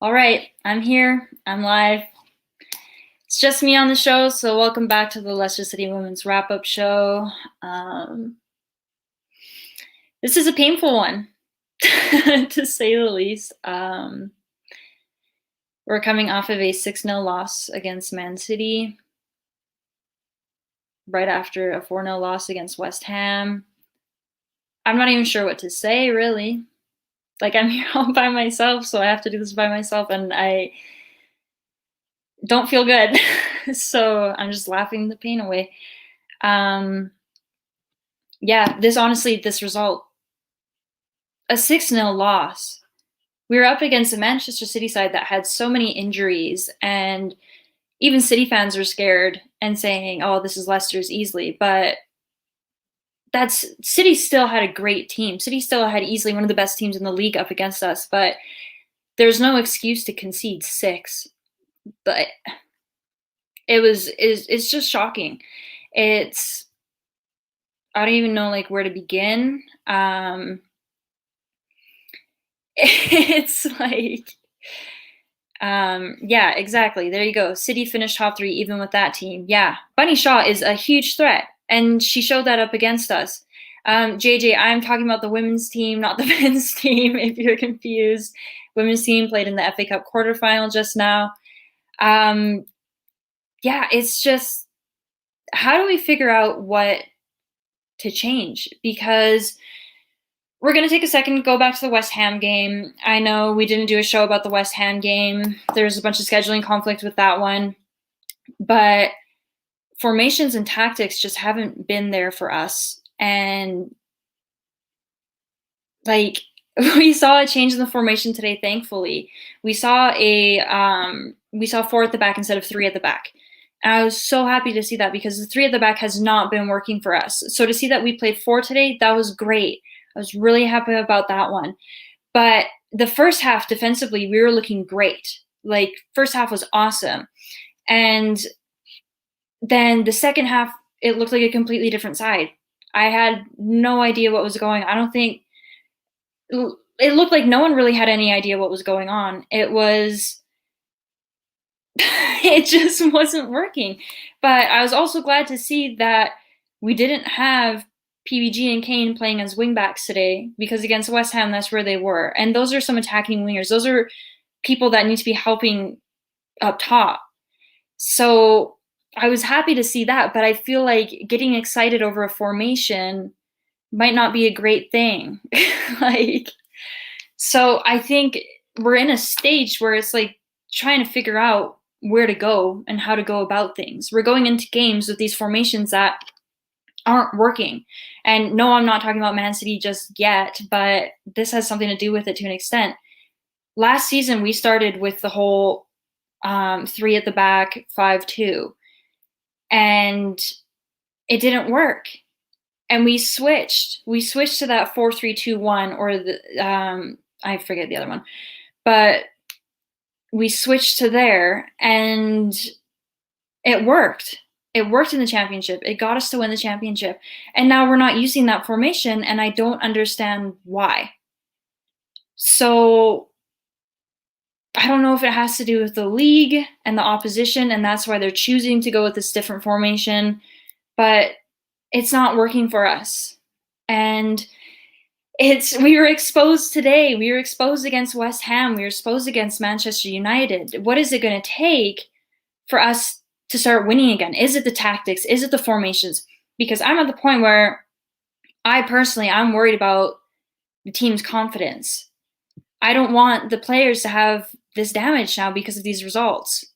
All right, I'm here. I'm live. It's just me on the show, so welcome back to the Leicester City Women's Wrap-Up Show. Um, this is a painful one, to say the least. We're coming off of a 6-0 loss against Man City, right after a 4-0 loss against West Ham. I'm not even sure what to say, really. Like, I'm here all by myself, so I have to do this by myself, and I don't feel good. So I'm just laughing the pain away. Yeah, this result, a 6-0 loss. We were up against a Manchester City side that had so many injuries, and even City fans were scared and saying, "Oh, this is Leicester's easily." But that's City still had a great team. City still had easily one of the best teams in the league up against us, but there's no excuse to concede 6. But it's just shocking. It's I don't even know like where to begin. It's like, yeah, exactly. There you go. City finished top 3 even with that team. Yeah, Bunny Shaw is a huge threat, and she showed that up against us. JJ, I'm talking about the women's team, not the men's team, if you're confused. Women's team played in the FA Cup quarterfinal just now. Yeah, it's just, how do we figure out what to change? Because we're going to take a second to go back to the West Ham game. I know we didn't do a show about the West Ham game. There's a bunch of scheduling conflict with that one. But formations and tactics just haven't been there for us. And, like, we saw a change in the formation today, thankfully. We saw 4 at the back instead of 3 at the back. And I was so happy to see that because the 3 at the back has not been working for us. So to see that we played 4 today, that was great. I was really happy about that one. But the first half defensively, we were looking great. Like, first half was awesome. And then the second half, it looked like a completely different side. I had no idea what was going on. I don't think it looked like no one really had any idea what was going on. It just wasn't working. But I was also glad to see that we didn't have PBG and Kane playing as wingbacks today, because against West Ham, that's where they were. And those are some attacking wingers. Those are people that need to be helping up top. So I was happy to see that, but I feel like getting excited over a formation might not be a great thing. Like, so I think we're in a stage where it's like trying to figure out where to go and how to go about things. We're going into games with these formations that aren't working. And no, I'm not talking about Man City just yet, but this has something to do with it to an extent. Last season, we started with the whole 3 at the back, 5-2, and it didn't work. And we switched. We switched to that 4-3-2-1, or I forget the other one, but we switched to there, and it worked. It worked in the championship. It got us to win the championship. And now we're not using that formation, and I don't understand why. So I don't know if it has to do with the league and the opposition, and that's why they're choosing to go with this different formation, but it's not working for us. And we were exposed today. We were exposed against West Ham. We were exposed against Manchester United. What is it going to take for us to start winning again? Is it the tactics? Is it the formations? Because I'm at the point where I'm worried about the team's confidence. I don't want the players to have this damage now because of these results.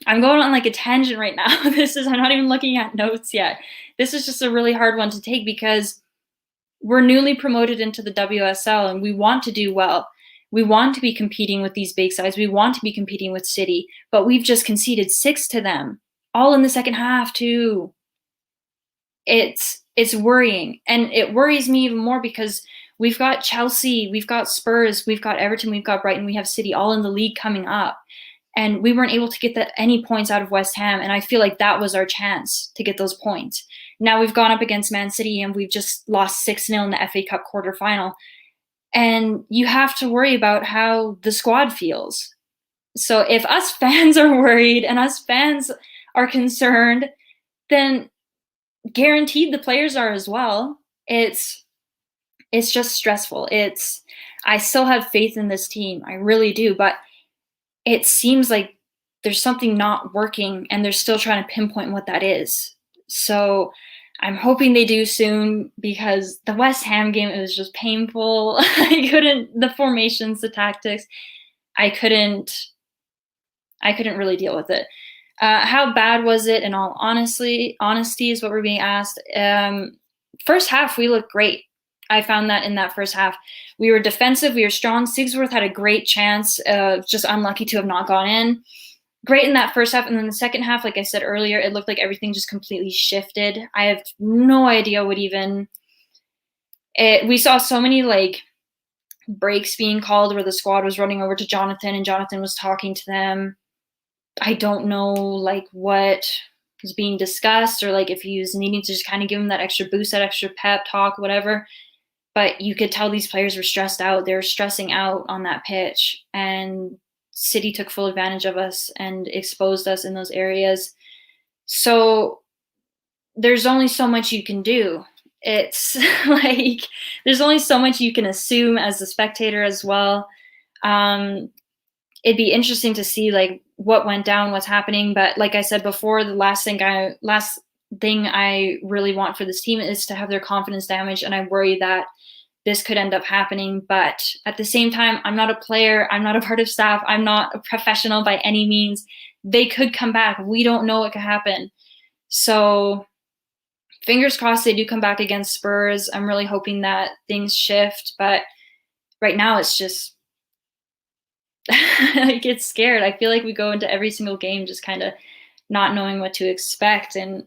I'm going on like a tangent right now. I'm not even looking at notes yet. This is just a really hard one to take because we're newly promoted into the WSL and we want to do well. We want to be competing with these big sides. We want to be competing with City, but we've just conceded 6 to them, all in the second half too. It's worrying, and it worries me even more because we've got Chelsea, we've got Spurs, we've got Everton, we've got Brighton, we have City all in the league coming up. And we weren't able to get any points out of West Ham, and I feel like that was our chance to get those points. Now we've gone up against Man City, and we've just lost 6-0 in the FA Cup quarterfinal. And you have to worry about how the squad feels. So if us fans are worried and us fans are concerned, then guaranteed the players are as well. It's just stressful. I still have faith in this team. I really do, but it seems like there's something not working and they're still trying to pinpoint what that is. So I'm hoping they do soon, because the West Ham game, it was just painful. The formations, the tactics, I couldn't really deal with it. How bad was it? In all honesty is what we're being asked. First half, we looked great. I found that in that first half, we were defensive, we were strong. Sigsworth had a great chance, just unlucky to have not gone in. Great in that first half, and then the second half, like I said earlier, it looked like everything just completely shifted. I have no idea what even. We saw so many like breaks being called where the squad was running over to Jonathan and Jonathan was talking to them. I don't know like what was being discussed, or like if he was needing to just kind of give him that extra boost, that extra pep talk, whatever. But you could tell these players were stressed out. They were stressing out on that pitch, and City took full advantage of us and exposed us in those areas. So there's only so much you can do. It's like there's only so much you can assume as a spectator as well. It'd be interesting to see like what went down, what's happening. But like I said before, the last thing I really want for this team is to have their confidence damaged, and I worry that this could end up happening. But at the same time, I'm not a player. I'm not a part of staff. I'm not a professional by any means. They could come back. We don't know what could happen. So fingers crossed they do come back against Spurs. I'm really hoping that things shift. But right now it's just I get scared. I feel like we go into every single game just kind of not knowing what to expect. And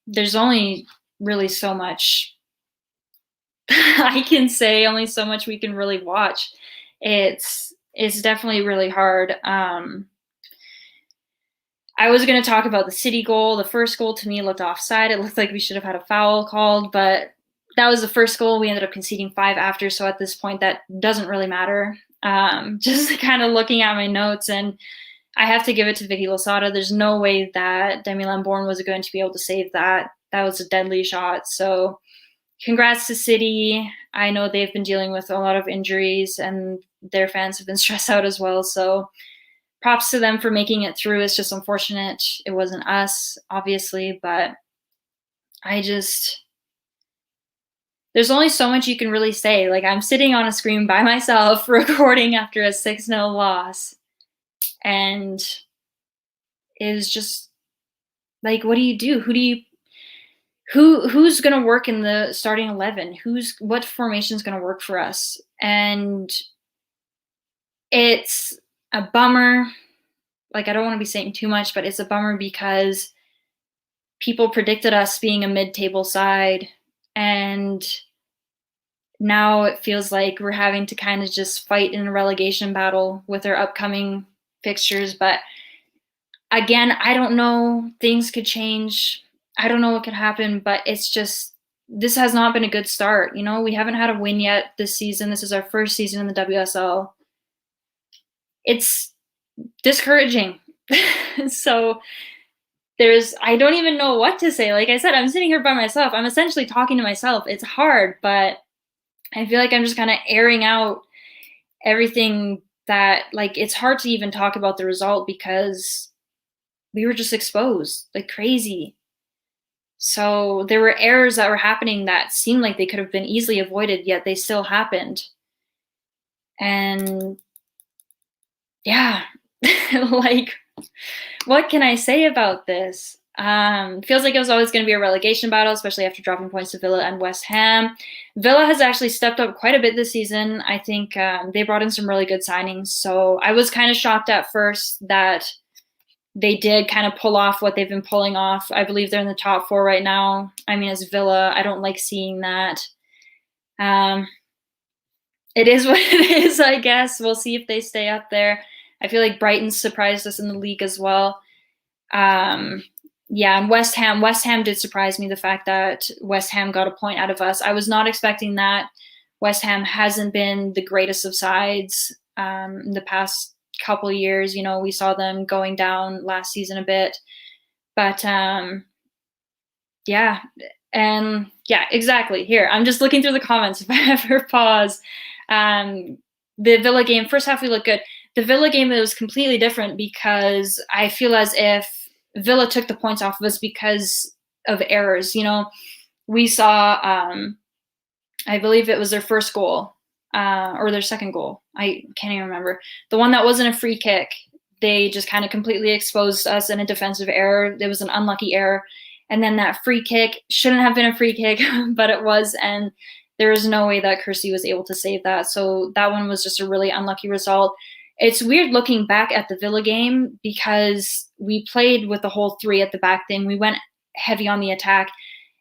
there's only really so much I can say, only so much we can really watch. It's definitely really hard. I was going to talk about the City goal. The first goal to me looked offside. It looked like we should have had a foul called, but that was the first goal. We ended up conceding 5 after. So at this point, that doesn't really matter. Just kind of looking at my notes, and I have to give it to Vicky Losada. There's no way that Demi Lambourne was going to be able to save that. That was a deadly shot. So congrats to City. I know they've been dealing with a lot of injuries and their fans have been stressed out as well. So props to them for making it through. It's just unfortunate it wasn't us, obviously, but there's only so much you can really say. Like, I'm sitting on a screen by myself recording after a 6-0 loss. And it was just like, what do you do? Who's going to work in the starting 11? What formation is going to work for us? And it's a bummer. Like, I don't want to be saying too much, but it's a bummer because people predicted us being a mid-table side, and now it feels like we're having to kind of just fight in a relegation battle with our upcoming fixtures. But again, I don't know. Things could change. I don't know what could happen, but it's just, this has not been a good start. You know, we haven't had a win yet this season. This is our first season in the WSL. It's discouraging. So I don't even know what to say. Like I said, I'm sitting here by myself. I'm essentially talking to myself. It's hard, but I feel like I'm just kind of airing out everything that, like, it's hard to even talk about the result because we were just exposed like crazy. So there were errors that were happening that seemed like they could have been easily avoided, yet they still happened. And yeah, like, what can I say about this? Feels like it was always going to be a relegation battle, especially after dropping points to Villa and West Ham. Villa has actually stepped up quite a bit this season. I think they brought in some really good signings. So I was kind of shocked at first that they did kind of pull off what they've been pulling off. I believe they're in the top 4 right now. I mean, as Villa, I don't like seeing that. It is what it is, I guess. We'll see if they stay up there. I feel like Brighton surprised us in the league as well. Yeah, and West Ham did surprise me, the fact that West Ham got a point out of us. I was not expecting that. West Ham hasn't been the greatest of sides in the past couple of years. We saw them going down last season a bit. But yeah, and yeah, exactly. Here, I'm just looking through the comments. If I ever pause, the Villa game, first half we looked good. The Villa game, it was completely different because I feel as if Villa took the points off of us because of errors. We saw, I believe it was their first goal or their second goal. I can't even remember. The one that wasn't a free kick, they just kind of completely exposed us in a defensive error. It was an unlucky error. And then that free kick shouldn't have been a free kick, but it was. And there was no way that Kersey was able to save that. So that one was just a really unlucky result. It's weird looking back at the Villa game because we played with the whole three at the back thing. We went heavy on the attack,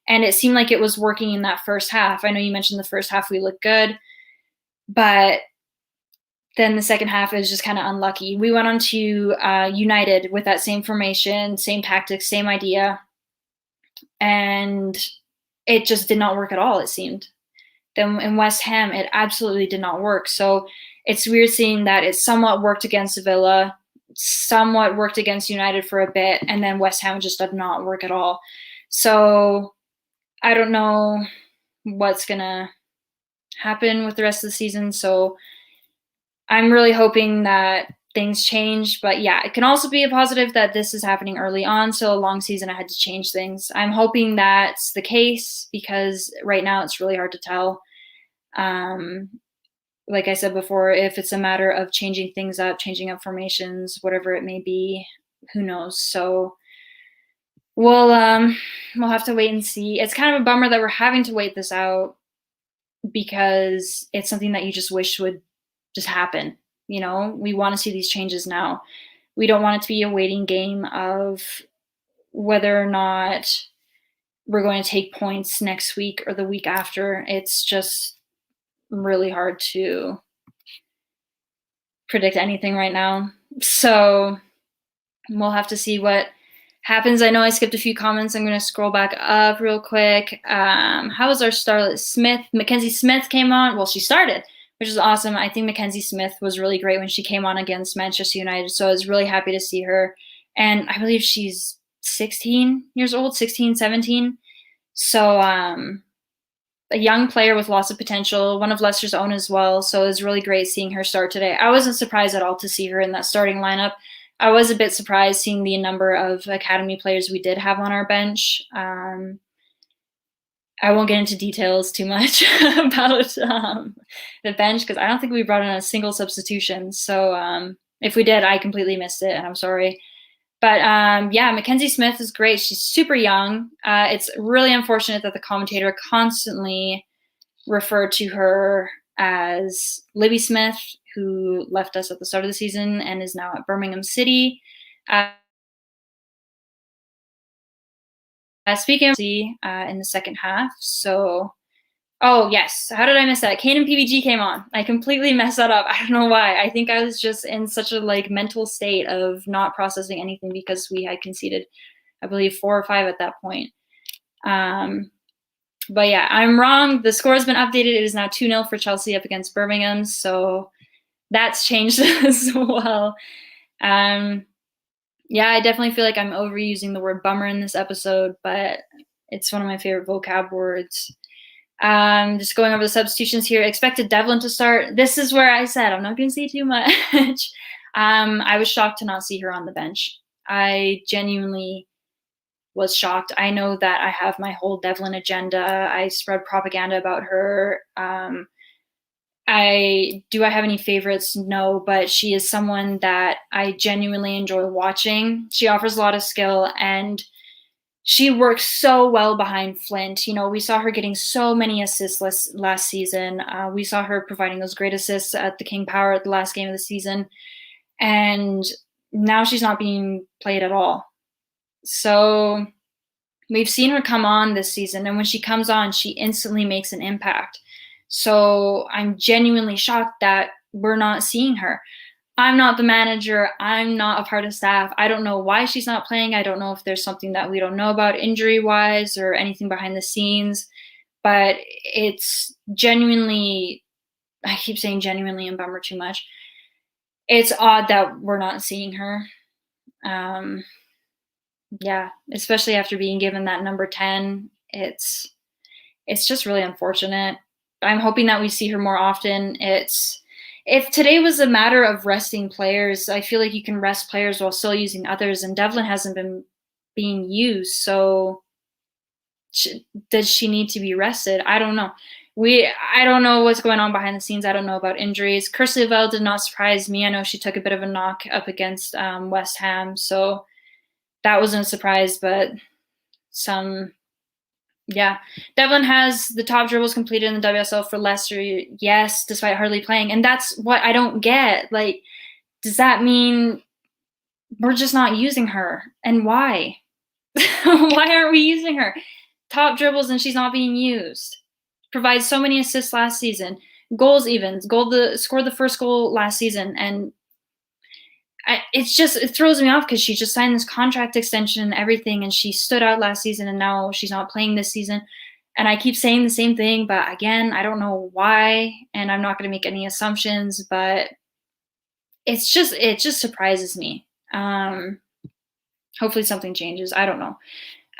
and it seemed like it was working in that first half. I know you mentioned the first half we looked good, but then the second half is just kind of unlucky. We went on to United with that same formation, same tactics, same idea, and it just did not work at all, it seemed. Then in West Ham, it absolutely did not work. So it's weird seeing that it somewhat worked against Villa, somewhat worked against United for a bit, and then West Ham just did not work at all. So I don't know what's going to happen with the rest of the season. So I'm really hoping that things change. But yeah, it can also be a positive that this is happening early on. So a long season, I had to change things. I'm hoping that's the case because right now it's really hard to tell. Like I said before, if it's a matter of changing things up, changing up formations, whatever it may be, who knows? So we'll have to wait and see. It's kind of a bummer that we're having to wait this out because it's something that you just wish would just happen. We want to see these changes now. We don't want it to be a waiting game of whether or not we're going to take points next week or the week after. It's just really hard to predict anything right now. So we'll have to see what happens. I know I skipped a few comments. I'm going to scroll back up real quick. How was our starlet? Mackenzie Smith came on. Well, she started, which is awesome. I think Mackenzie Smith was really great when she came on against Manchester United. So I was really happy to see her. And I believe she's 16 years old, 16, 17. So a young player with lots of potential, one of Leicester's own as well. So it was really great seeing her start today. I wasn't surprised at all to see her in that starting lineup. I was a bit surprised seeing the number of academy players we did have on our bench. I won't get into details too much about the bench because I don't think we brought in a single substitution. So if we did, I completely missed it, and I'm sorry. But yeah, Mackenzie Smith is great. She's super young. It's really unfortunate that the commentator constantly referred to her as Libby Smith, who left us at the start of the season and is now at Birmingham City. Speaking of in the second half, so oh yes, how did I miss that? Kane and PVG came on. I completely messed that up. I don't know why. I think I was just in such a mental state of not processing anything because we had conceded, I believe, 4 or 5 at that point. But yeah, I'm wrong. The score has been updated. It is now 2-0 for Chelsea up against Birmingham, so that's changed as well. Yeah, I definitely feel like I'm overusing the word bummer in this episode, but it's one of my favorite vocab words. Just going over the substitutions here. Expected Devlin to start. This is where I said I'm not going to say too much. I was shocked to not see her on the bench. I genuinely was shocked. I know that I have my whole Devlin agenda. I spread propaganda about her. Do I have any favorites? No, but she is someone that I genuinely enjoy watching. She offers a lot of skill and she works so well behind Flint. We saw her getting so many assists last season. We saw her providing those great assists at the KingPower at the last game of the season. And now she's not being played at all. So we've seen her come on this season. And when she comes on, she instantly makes an impact. So I'm genuinely shocked that we're not seeing her. I'm not the manager. I'm not a part of staff. I don't know why she's not playing. I don't know if there's something that we don't know about injury-wise or anything behind the scenes. but it's genuinely, I keep saying genuinely and bummer too much. It's odd that we're not seeing her. Yeah, especially after being given that number 10. It's just really unfortunate. I'm hoping that we see her more often. If today was a matter of resting players, I feel like you can rest players while still using others, and Devlin hasn't been being used. So does she need to be rested? I don't know. I don't know what's going on behind the scenes. I don't know about injuries. Kirsty Lavelle did not surprise me. I know she took a bit of a knock up against West Ham, so that wasn't a surprise. But yeah, Devlin has the top dribbles completed in the WSL for Leicester, yes, despite hardly playing, and that's what I don't get. Like, does that mean we're just not using her? And why? Why aren't we using her? Top dribbles and she's not being used. Provides so many assists last season, goals even, scored the first goal last season, and it throws me off because she just signed this contract extension and everything, and she stood out last season, and now she's not playing this season. And I keep saying the same thing, but again, I don't know why, and I'm not going to make any assumptions, but it just surprises me. Hopefully something changes. I don't know.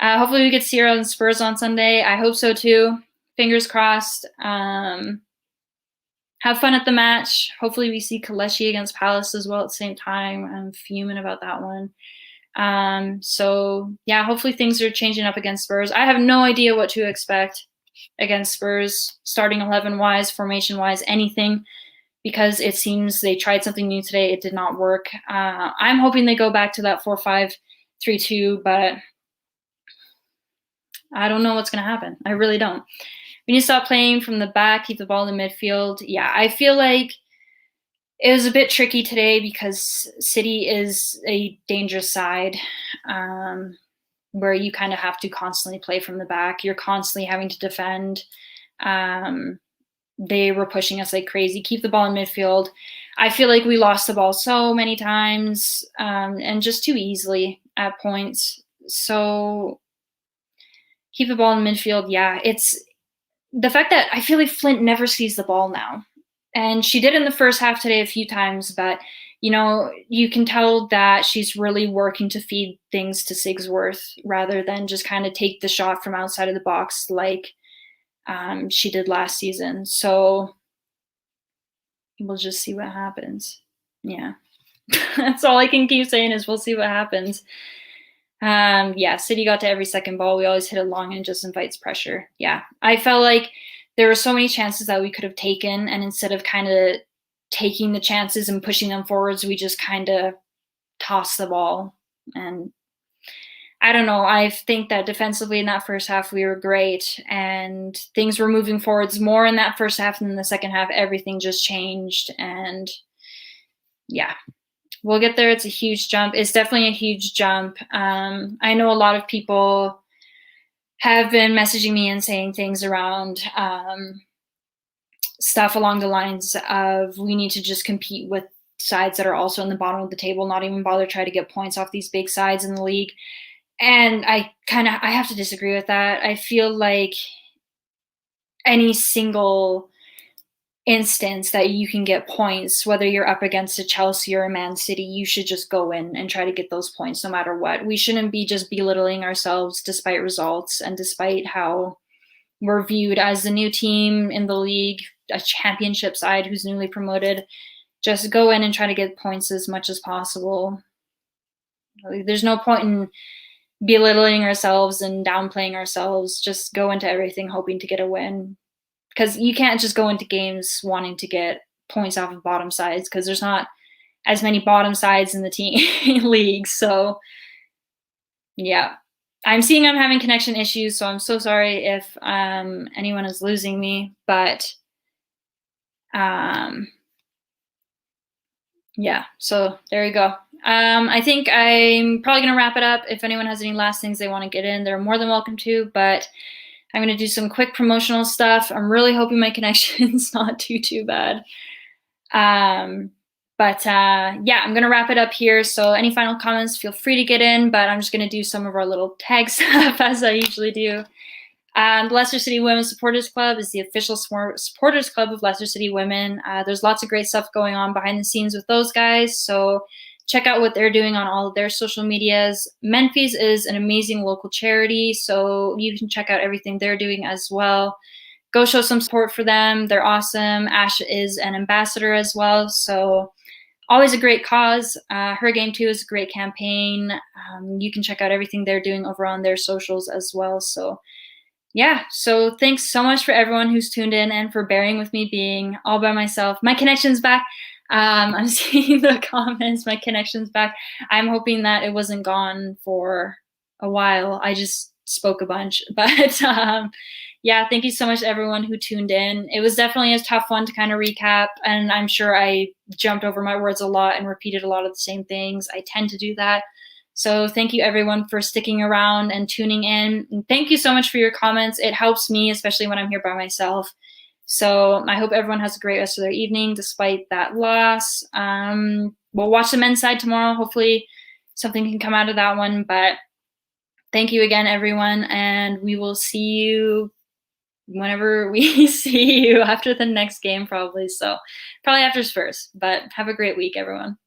Hopefully we get to see her on Spurs on Sunday. I hope so too. Fingers crossed. Have fun at the match. Hopefully we see Kelechi against Palace as well at the same time. I'm fuming about that one. So yeah, hopefully things are changing up against Spurs. I have no idea what to expect against Spurs, starting 11-wise, formation-wise, anything, because it seems they tried something new today. It did not work. I'm hoping they go back to that 4-5-3-2, but I don't know what's going to happen. I really don't. We need to stop playing from the back, keep the ball in the midfield. Yeah, I feel like it was a bit tricky today because City is a dangerous side where you kind of have to constantly play from the back. You're constantly having to defend. They were pushing us like crazy. Keep the ball in midfield. I feel like we lost the ball so many times and just too easily at points. So keep the ball in midfield. Yeah, it's the fact that I feel like Flint never sees the ball now. And she did in the first half today a few times, but, you know, you can tell that she's really working to feed things to Sigsworth rather than just kind of take the shot from outside of the box like she did last season. So we'll just see what happens. Yeah. That's all I can keep saying is we'll see what happens. Yeah, City got to every second ball. We always hit it long and it just invites pressure. Yeah, I felt like there were so many chances that we could have taken, and instead of kind of taking the chances and pushing them forwards, we just kind of tossed the ball. And I don't know. I think that defensively in that first half, we were great, and things were moving forwards more in that first half than in the second half. Everything just changed, and yeah. We'll get there. It's a huge jump. It's definitely a huge jump. I know a lot of people have been messaging me and saying things around stuff along the lines of we need to just compete with sides that are also in the bottom of the table, not even bother try to get points off these big sides in the league. And I have to disagree with that. I feel like any single instance that you can get points, whether you're up against a Chelsea or a Man City, you should just go in and try to get those points no matter what. We shouldn't be just belittling ourselves despite results and despite how we're viewed as the new team in the league, a championship side who's newly promoted. Just go in and try to get points as much as possible. There's no point in belittling ourselves and downplaying ourselves. Just go into everything hoping to get a win. Because you can't just go into games wanting to get points off of bottom sides because there's not as many bottom sides in the team league. So, yeah. I'm seeing I'm having connection issues, so I'm so sorry if anyone is losing me. But, yeah, so there you go. I think I'm probably going to wrap it up. If anyone has any last things they want to get in, they're more than welcome to. But I'm going to do some quick promotional stuff. I'm really hoping my connection's not too bad. Yeah, I'm going to wrap it up here. So any final comments, feel free to get in, but I'm just going to do some of our little tag stuff as I usually do. The Leicester City Women's Supporters Club is the official supporters club of Leicester City Women. There's lots of great stuff going on behind the scenes with those guys, so check out what they're doing on all of their social medias. Menfees is an amazing local charity, so you can check out everything they're doing as well. Go show some support for them. They're awesome. Ash is an ambassador as well, so always a great cause. Her Game Too is a great campaign. You can check out everything they're doing over on their socials as well. So yeah, so thanks so much for everyone who's tuned in and for bearing with me being all by myself. My connection's back. I'm seeing the comments. My connection's back. I'm hoping that it wasn't gone for a while. I just spoke a bunch. But yeah, thank you so much to everyone who tuned in. It was definitely a tough one to kind of recap, and I'm sure I jumped over my words a lot and repeated a lot of the same things. I tend to do that. So thank you everyone for sticking around and tuning in. And thank you so much for your comments. It helps me, especially when I'm here by myself. So I hope everyone has a great rest of their evening despite that loss. We'll watch the men's side tomorrow. Hopefully something can come out of that one. But thank you again, everyone. And we will see you whenever we see you after the next game, probably. So probably after Spurs. But have a great week, everyone.